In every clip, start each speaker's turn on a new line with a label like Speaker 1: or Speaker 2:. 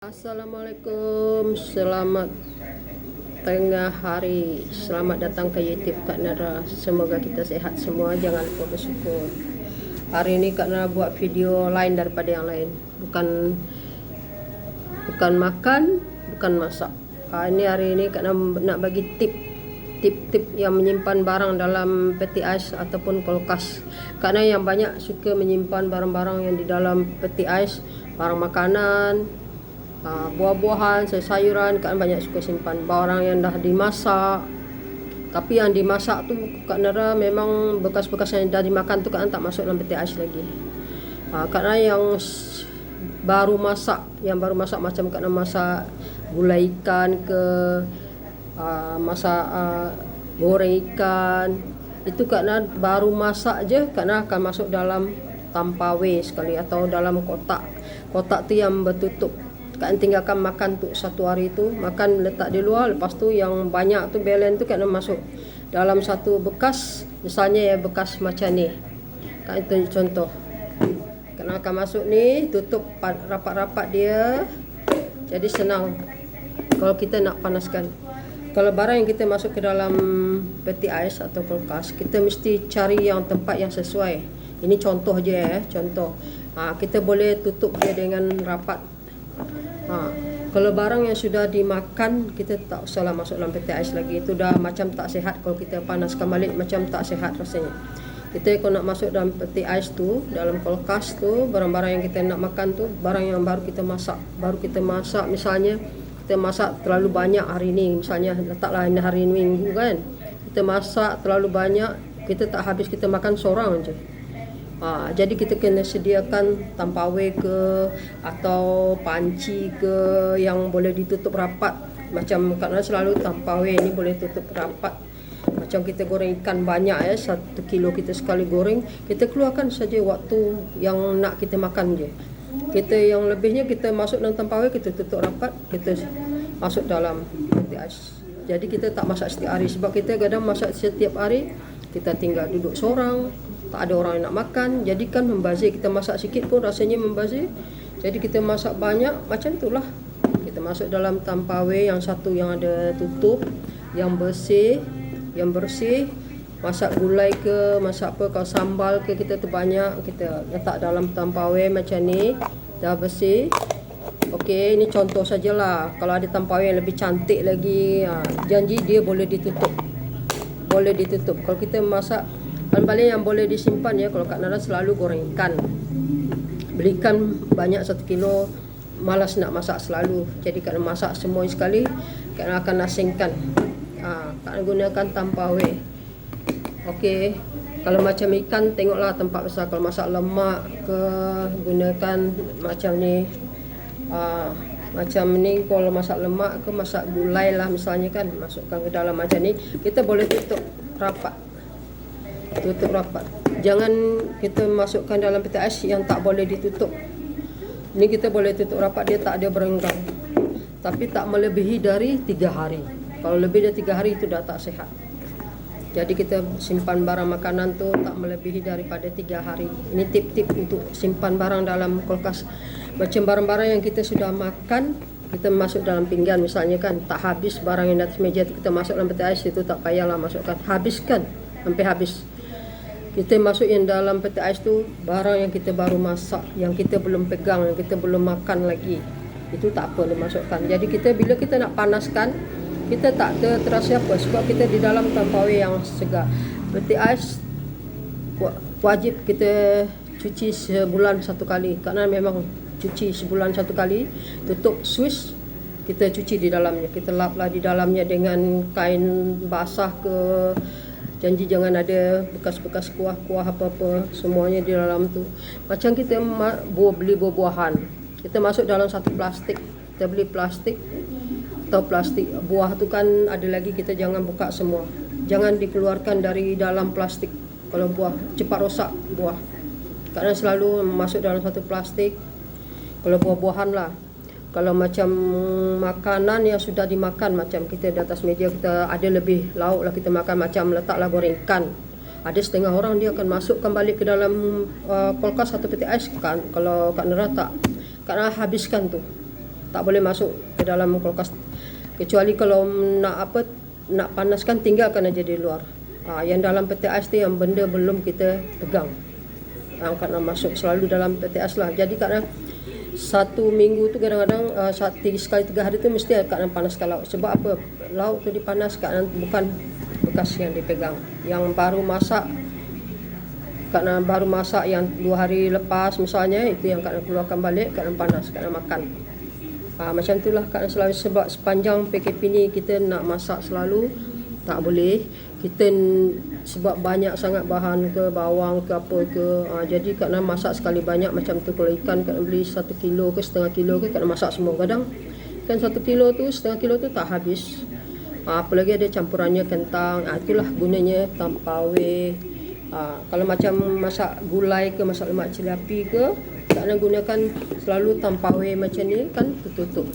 Speaker 1: Assalamualaikum, selamat tengah hari, selamat datang ke YouTube Kak Nara. Semoga kita sehat semua, jangan lupa bersyukur. Hari ini Kak Nara buat video lain daripada yang lain, bukan makan, bukan masak. Hari ini Kak Nara nak bagi tip yang menyimpan barang dalam peti ais ataupun kulkas. Karena yang banyak suka menyimpan barang-barang yang di dalam peti ais, barang makanan, buah-buahan, sayuran, kan banyak suka simpan barang yang dah dimasak. Tapi yang dimasak tu Kak Nara memang bekas-bekas yang dah dimakan tu kan tak masuk dalam peti ais lagi. Karena yang baru masak macam Kak Nara masak gulai ikan ke, masak goreng ikan, itu Kak Nara baru masak je Kak Nara akan masuk dalam tampawe sekali atau dalam kotak tu yang bertutup. Kan tinggalkan makan tu satu hari tu, makan letak di luar, lepas tu yang banyak tu balance tu kan masuk dalam satu bekas, misalnya ya bekas macam ni. Kan itu contoh. Kena akan masuk ni, tutup rapat-rapat dia. Jadi senang kalau kita nak panaskan. Kalau barang yang kita masuk ke dalam peti ais atau kulkas, kita mesti cari yang tempat yang sesuai. Ini contoh je contoh. Kita boleh tutup dia dengan rapat. Kalau barang yang sudah dimakan, kita tak usahlah masuk dalam peti ais lagi. Itu dah macam tak sihat. Kalau kita panaskan balik, macam tak sihat rasanya. Kita kalau nak masuk dalam peti ais tu, dalam kulkas tu, barang-barang yang kita nak makan tu, barang yang baru kita masak. Misalnya kita masak terlalu banyak hari ni, misalnya letaklah hari Minggu kan, kita masak terlalu banyak, kita tak habis, kita makan seorang je. Jadi kita kena sediakan tampawe ke atau panci ke yang boleh ditutup rapat. Macam Kak Nara selalu tampawe ni boleh tutup rapat. Macam kita goreng ikan banyak 1 kilo kita sekali goreng, kita keluarkan saja waktu yang nak kita makan je. Kita yang lebihnya kita masuk dalam tampawe, kita tutup rapat, kita masuk dalam peti ais. Jadi kita tak masak setiap hari, sebab kita kadang masak setiap hari, kita tinggal duduk seorang, tak ada orang yang nak makan, jadi kan membazir. Kita masak sikit pun rasanya membazir. Jadi kita masak banyak, macam itulah. Kita masuk dalam tampawe yang satu yang ada tutup, yang bersih. Masak gulai ke, masak apa, kalau sambal ke, kita tu banyak, kita letak dalam tampawe macam ni, dah bersih. Okey, ini contoh sajalah. Kalau ada tampawe yang lebih cantik lagi, janji dia boleh ditutup. Kalau kita masak paling yang boleh disimpan kalau Kak Nara selalu goreng ikan. Belikan banyak 1 kilo, malas nak masak selalu. Jadi Kak Nara masak semua sekali, Kak Nara akan asingkan. Kak Nara gunakan tampawe. Okey, kalau macam ikan tengoklah tempat besar. Kalau masak lemak ke, gunakan macam ni. Macam ni kalau masak lemak ke, masak gulai lah misalnya kan, masukkan ke dalam macam ni, kita boleh tutup rapat. Jangan kita masukkan dalam peti ais yang tak boleh ditutup. Ni kita boleh tutup rapat, dia tak ada berenggang. Tapi tak melebihi dari 3 hari. Kalau lebih dari 3 hari itu dah tak sihat. Jadi kita simpan barang makanan tu tak melebihi daripada 3 hari. Ini tip-tip untuk simpan barang dalam kulkas. Macam barang-barang yang kita sudah makan, kita masuk dalam pinggan misalnya kan, tak habis barang yang di atas meja tu, kita masuk dalam peti ais, itu tak payahlah masukkan. Habiskan sampai habis. Kita masuk yang dalam peti ais tu barang yang kita baru masak, yang kita belum pegang, yang kita belum makan lagi, itu tak apa dimasukkan. Jadi kita bila kita nak panaskan, kita tak terasa apa, sebab kita di dalam tampawe yang segar. Peti ais wajib kita cuci sebulan 1 kali. Kerana memang cuci sebulan 1 kali. Tutup switch, kita cuci di dalamnya, kita laplah di dalamnya dengan kain basah ke. Janji jangan ada bekas-bekas kuah-kuah apa-apa, semuanya di dalam tu. Macam kita beli buah-buahan, kita masuk dalam satu plastik. Kita beli plastik atau plastik buah tu kan ada lagi, kita jangan buka semua. Jangan dikeluarkan dari dalam plastik. Kalau buah cepat rosak buah. Karena selalu masuk dalam satu plastik. Kalau buah-buahan lah. Kalau macam makanan yang sudah dimakan, macam kita di atas meja kita ada lebih lauk lah kita makan, macam letaklah goreng ikan. Ada setengah orang dia akan masukkan balik ke dalam kulkas atau peti ais kan. Kalau Kak Nara tak, Kak Nara habiskan tu. tak boleh masuk ke dalam kulkas. Kecuali kalau nak panaskan, tinggalkan aja di luar. Yang dalam peti ais tu yang benda belum kita pegang, angkat nak masuk selalu dalam peti ais lah. Jadi kadang satu minggu tu kadang-kadang sekali 3 hari tu mesti kadang panaskan lauk. Sebab apa? Lauk tu dipanaskan, bukan bekas yang dipegang. Yang baru masak, kadang baru masak yang 2 hari lepas misalnya, itu yang kadang keluarkan balik, kadang panas, kadang makan. Macam itulah kadang selalu. Sebab sepanjang PKP ni kita nak masak selalu, tak boleh. Kita sebab banyak sangat bahan ke, bawang ke apa ke, jadi kadang masak sekali banyak. Macam tu kalau ikan kadang beli 1 kilo ke setengah kilo ke, kadang masak semua. Kadang kan 1 kilo tu, setengah kilo tu tak habis. Apalagi ada campurannya kentang, itulah gunanya tampawe. Kalau macam masak gulai ke, masak lemak cili api ke, kadang gunakan selalu tampawe macam ni kan, tertutup.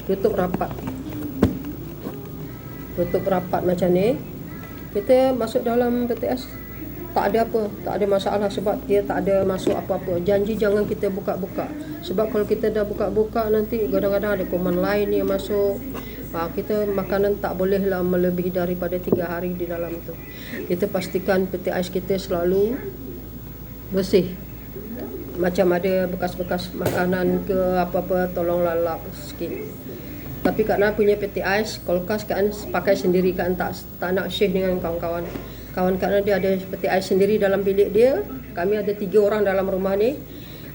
Speaker 1: Tutup rapat. Tutup rapat macam ni. Kita masuk dalam peti ais, tak ada apa, tak ada masalah sebab dia tak ada masuk apa-apa. Janji jangan kita buka-buka. Sebab kalau kita dah buka-buka nanti kadang-kadang ada kuman lain yang masuk. Kita makanan tak bolehlah melebihi daripada 3 hari di dalam tu. Kita pastikan peti ais kita selalu bersih. Macam ada bekas-bekas makanan ke apa-apa, tolonglah lap sikit. Tapi kerana punya peti ais, kulkas kan pakai sendiri kan, tak nak share dengan kawan-kawan. Kerana dia ada peti ais sendiri dalam bilik dia. Kami ada 3 orang dalam rumah ni.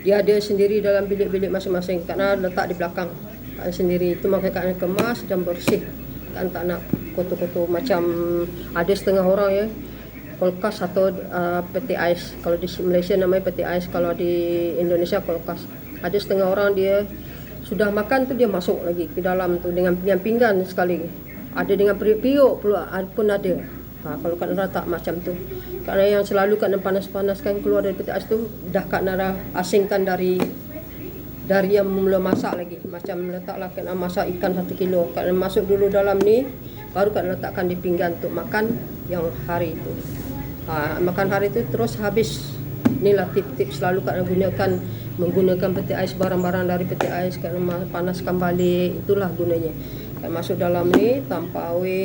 Speaker 1: Dia ada sendiri dalam bilik-bilik masing-masing, kerana letak di belakang kan sendiri. Itu makanya kemas dan bersih. Kan tak nak kotor-kotor. Macam ada setengah orang ya, kulkas atau peti ais. Kalau di Malaysia namanya peti ais, kalau di Indonesia kulkas. Ada setengah orang dia sudah makan tu dia masuk lagi ke dalam tu dengan pinggan sekali. Ada dengan periuk pun ada. Kalau Kak Nara tak macam tu. Kak Nara yang selalu Kak Nara panas-panaskan keluar dari peti ais tu, dah Kak Nara asingkan dari yang mula masak lagi. Macam letaklah Kak Nara masak ikan 1 kilo. Kak Nara masuk dulu dalam ni, baru Kak Nara letakkan di pinggan untuk makan yang hari itu. Makan hari itu terus habis. Inilah tip-tip selalu Kak Nara gunakan, menggunakan peti ais, barang-barang dari peti ais Kak Nara panaskan balik. Itulah gunanya. Kak masuk dalam ni tampawe.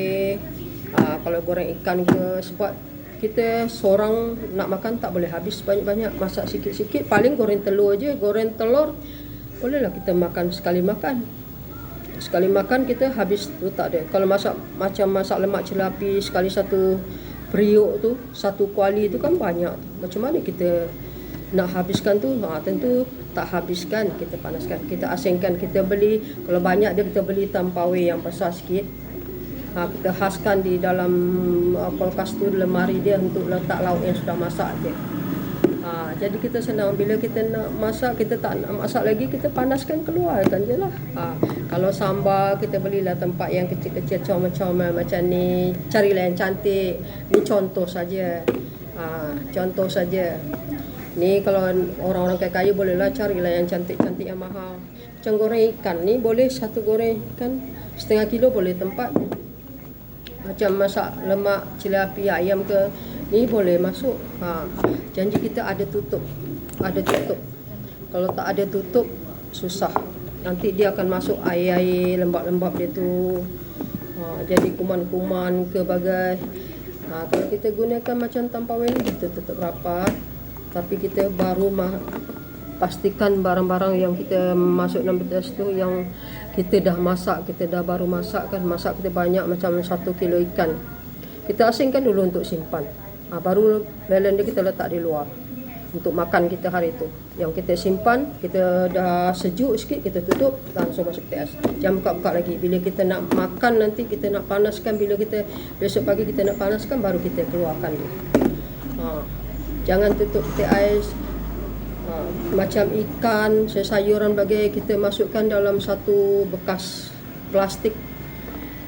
Speaker 1: Kalau goreng ikan ke, sebab kita seorang nak makan tak boleh habis banyak-banyak, masak sikit-sikit. Paling goreng telur aja. Goreng telur bolehlah kita makan sekali makan kita habis tu, tak ada. Kalau masak macam masak lemak cili api, sekali 1 periuk tu, 1 kuali tu kan banyak. Macam mana kita nak habiskan tu? Tentu tak habiskan, kita panaskan, kita asingkan. Kita beli, kalau banyak dia kita beli tampawe yang besar sikit. Kita khaskan di dalam kulkas tu, lemari dia untuk letak lauk yang sudah masak dia. Jadi kita senang, bila kita nak masak, kita tak nak masak lagi, kita panaskan, keluarkan je lah. Kalau sambal, kita belilah tempat yang kecil-kecil, comel-comel macam ni. Carilah yang cantik. Ni contoh saja. Contoh saja. Ni kalau orang-orang kaya-kaya bolehlah carilah yang cantik-cantik, yang mahal. Macam goreng ikan ni, boleh 1 goreng ikan setengah kilo boleh tempat. Macam masak lemak cili api ayam ke, ni boleh masuk. Janji kita ada tutup. Kalau tak ada tutup, susah. Nanti dia akan masuk air-air lembab-lembab dia tu. Jadi kuman-kuman ke bagai. Kalau kita gunakan macam tampawe ni, kita tutup rapat. Tapi kita baru pastikan barang-barang yang kita masuk dalam peti ais tu yang kita dah masak, kita dah baru masak kan. Masak kita banyak, macam 1 kilo ikan, kita asingkan dulu untuk simpan. Baru belen dia kita letak di luar untuk makan kita hari tu. Yang kita simpan, kita dah sejuk sikit, kita tutup, langsung masuk peti ais. Jangan buka-buka lagi. Bila kita nak makan nanti, kita nak panaskan, bila kita besok pagi kita nak panaskan, baru kita keluarkan dia. Jangan tutup peti ais. Macam ikan, sayuran bagai, kita masukkan dalam 1 bekas plastik.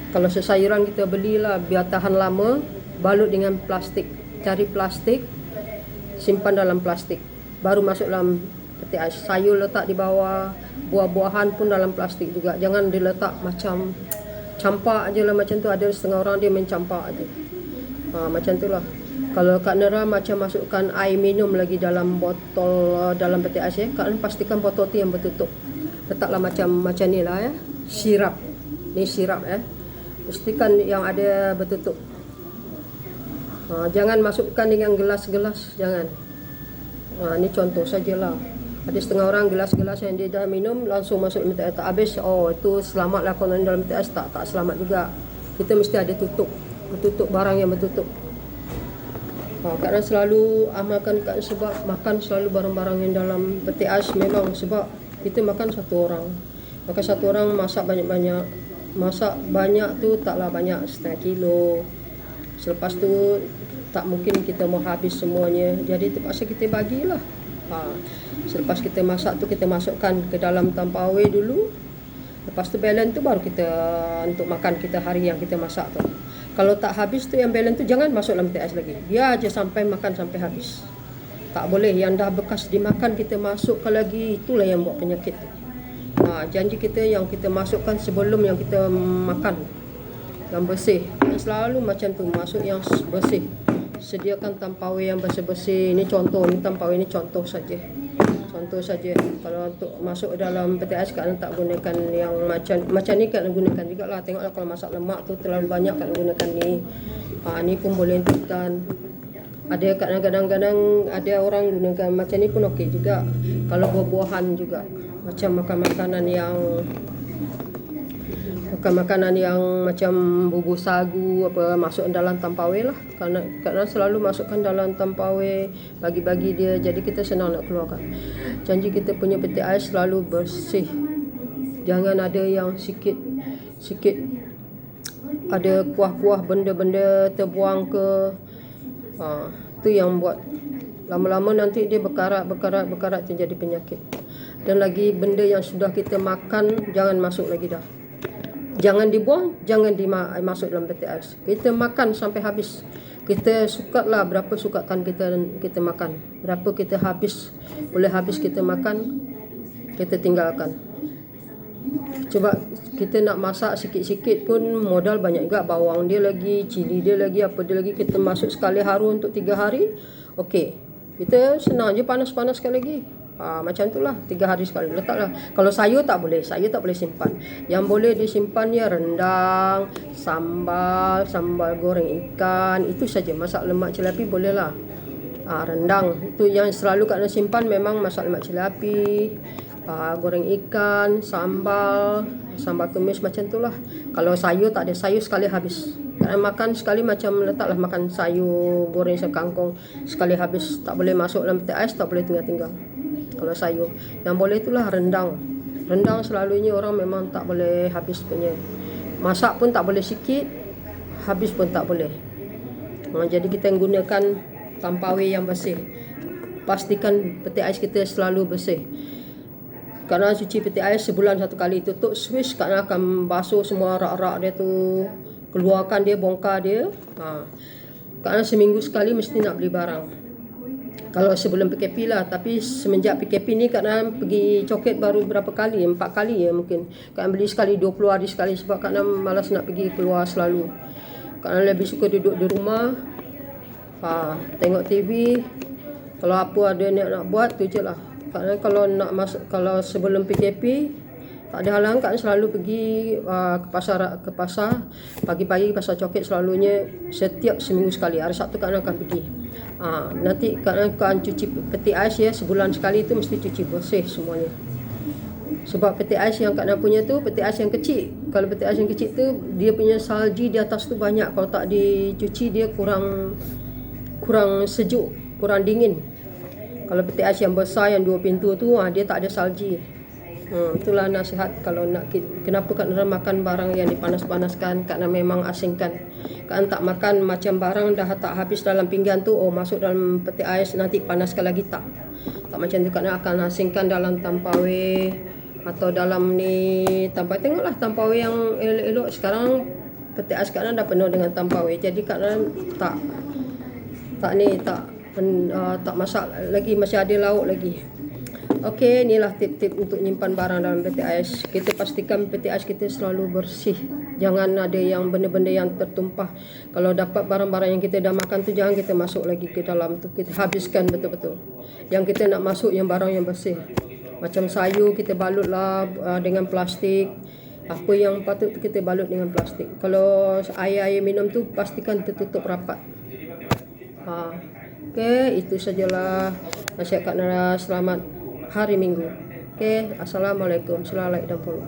Speaker 1: Kalau sayuran kita belilah biar tahan lama, balut dengan plastik. Cari plastik, simpan dalam plastik, baru masuk dalam peti ais. Sayur letak di bawah, buah-buahan pun dalam plastik juga. Jangan diletak macam campak je lah macam tu. Ada setengah orang dia main campak je. Macam tu lah. Kalau Kak Nara macam masukkan air minum lagi dalam botol, dalam peti ais, Kak Nara pastikan botol tu yang bertutup. letaklah macam ni lah ya. Sirap. Ni sirap ya. Pastikan yang ada bertutup. Jangan masukkan dengan gelas-gelas, jangan. Ini contoh sajalah. Ada setengah orang gelas-gelas yang dia dah minum langsung masuk dalam peti ais tak habis. Itu selamatlah kalau dalam peti ais, tak selamat juga. Kita mesti ada tutup barang yang bertutup. Kadang selalu amalkan sebab makan selalu barang-barang yang dalam peti ais memang sebab kita makan satu orang. Maka satu orang masak banyak-banyak. Masak banyak tu taklah banyak, setengah kilo. Selepas tu tak mungkin kita mau habis semuanya. Jadi terpaksa kita bagilah. Selepas kita masak tu kita masukkan ke dalam Tupperware dulu. Lepas tu balance tu baru kita untuk makan kita hari yang kita masak tu. Kalau tak habis tu yang balance tu jangan masuk dalam peti ais lagi. Biar aja sampai makan sampai habis. Tak boleh yang dah bekas dimakan kita masukkan lagi, itulah yang buat penyakit tu. Janji kita yang kita masukkan sebelum yang kita makan yang bersih. Selalu macam tu, masuk yang bersih. Sediakan Tupperware yang bersih-bersih. Ini contoh, ni Tupperware ni contoh saja. Contoh saja. Kalau untuk masuk dalam peti ais kan tak gunakan yang macam ni kan gunakan jugalah. Tengoklah kalau masak lemak tu terlalu banyak kan gunakan ni. Ni pun boleh tekan. Ada kadang-kadang ada orang gunakan macam ni pun okey juga. Kalau buah-buahan juga. Macam makan makanan yang macam bubur sagu apa masuk dalam Tupperware lah. Kerana selalu masukkan dalam Tupperware, bagi-bagi dia, jadi kita senang nak keluarkan. Janji kita punya peti ais selalu bersih. Jangan ada yang sikit ada kuah-kuah benda-benda terbuang ke. Itu yang buat lama-lama nanti dia berkarat terjadi penyakit. Dan lagi benda yang sudah kita makan jangan masuk lagi dah. Jangan dibuang, jangan masuk dalam peti ais. Kita makan sampai habis. Kita sukatlah berapa sukatan kita makan. Berapa kita habis, boleh habis kita makan, kita tinggalkan. Cuba kita nak masak sikit-sikit pun modal banyak juga. Bawang dia lagi, cili dia lagi, apa dia lagi. Kita masuk sekali haru untuk 3 hari. Okey, kita senang je panas-panas sekali lagi. Macam itulah 3 hari sekali letaklah. Kalau sayur tak boleh simpan. Yang boleh disimpan ya rendang, sambal goreng ikan, itu saja. Masak lemak cili bolehlah. Rendang itu yang selalu kena simpan memang masak lemak cili, goreng ikan, sambal tumis macam itulah. Kalau sayur tak ada, sayur sekali habis. Kalau makan sekali macam letaklah makan sayur goreng sekangkung sekali habis. Tak boleh masuk dalam peti ais, tak boleh tinggal. Kalau sayur yang boleh itulah rendang selalunya orang memang tak boleh habis punya. Masak pun tak boleh sikit, habis pun tak boleh. Jadi kita gunakan Tupperware yang bersih. Pastikan peti ais kita selalu bersih. Kerana cuci peti ais sebulan 1 kali, tutup switch kerana akan basuh semua rak-rak dia tu, keluarkan dia, bongkar dia. Kerana seminggu sekali mesti nak beli barang. Kalau sebelum PKP lah, tapi semenjak PKP ni kerana pergi coket baru berapa kali, 4 kali ya mungkin. Kerana beli sekali 20 hari sekali sebab kerana malas nak pergi keluar selalu. Kerana lebih suka duduk di rumah, tengok TV. Kalau apa ada nak buat tu je lah. Kerana kalau nak masuk, kalau sebelum PKP tak ada halang kan selalu pergi ke pasar pagi-pagi, pasar coket selalunya setiap seminggu sekali. Hari Sabtu kan akan pergi. Nanti kan cuci peti ais ya sebulan sekali tu mesti cuci bersih semuanya. Sebab peti ais yang Kak Nan punya tu peti ais yang kecil. Kalau peti ais yang kecil tu dia punya salji di atas tu banyak. Kalau tak dicuci dia kurang sejuk, kurang dingin. Kalau peti ais yang besar yang 2 pintu tu dia tak ada salji. Itulah nasihat kalau nak kenapa Kak Nan makan barang yang dipanas-panaskan. Kak Nan memang asingkan. Kak Nan tak makan macam barang dah tak habis dalam pinggan tu masuk dalam peti ais nanti panaskan lagi, tak macam tu. Kak Nan akan asingkan dalam Tupperware atau dalam ni Tupperware. Tengoklah Tupperware yang elok-elok. Sekarang peti ais Kak Nan dah penuh dengan Tupperware. Jadi Kak Nan tak masak lagi, masih ada lauk lagi. Okey, inilah tip-tip untuk nyimpan barang dalam peti ais. Kita pastikan peti ais kita selalu bersih. Jangan ada yang benda-benda yang tertumpah. Kalau dapat barang-barang yang kita dah makan tu jangan kita masuk lagi ke dalam tu. Kita habiskan betul-betul. Yang kita nak masuk yang barang yang bersih. Macam sayur kita balutlah dengan plastik. Apa yang patut kita balut dengan plastik. Kalau air minum tu pastikan tertutup rapat. Okey, itu sajalah nasihat Kak Nara. Selamat hari Minggu. Okey, assalamualaikum. Selamat like dan follow.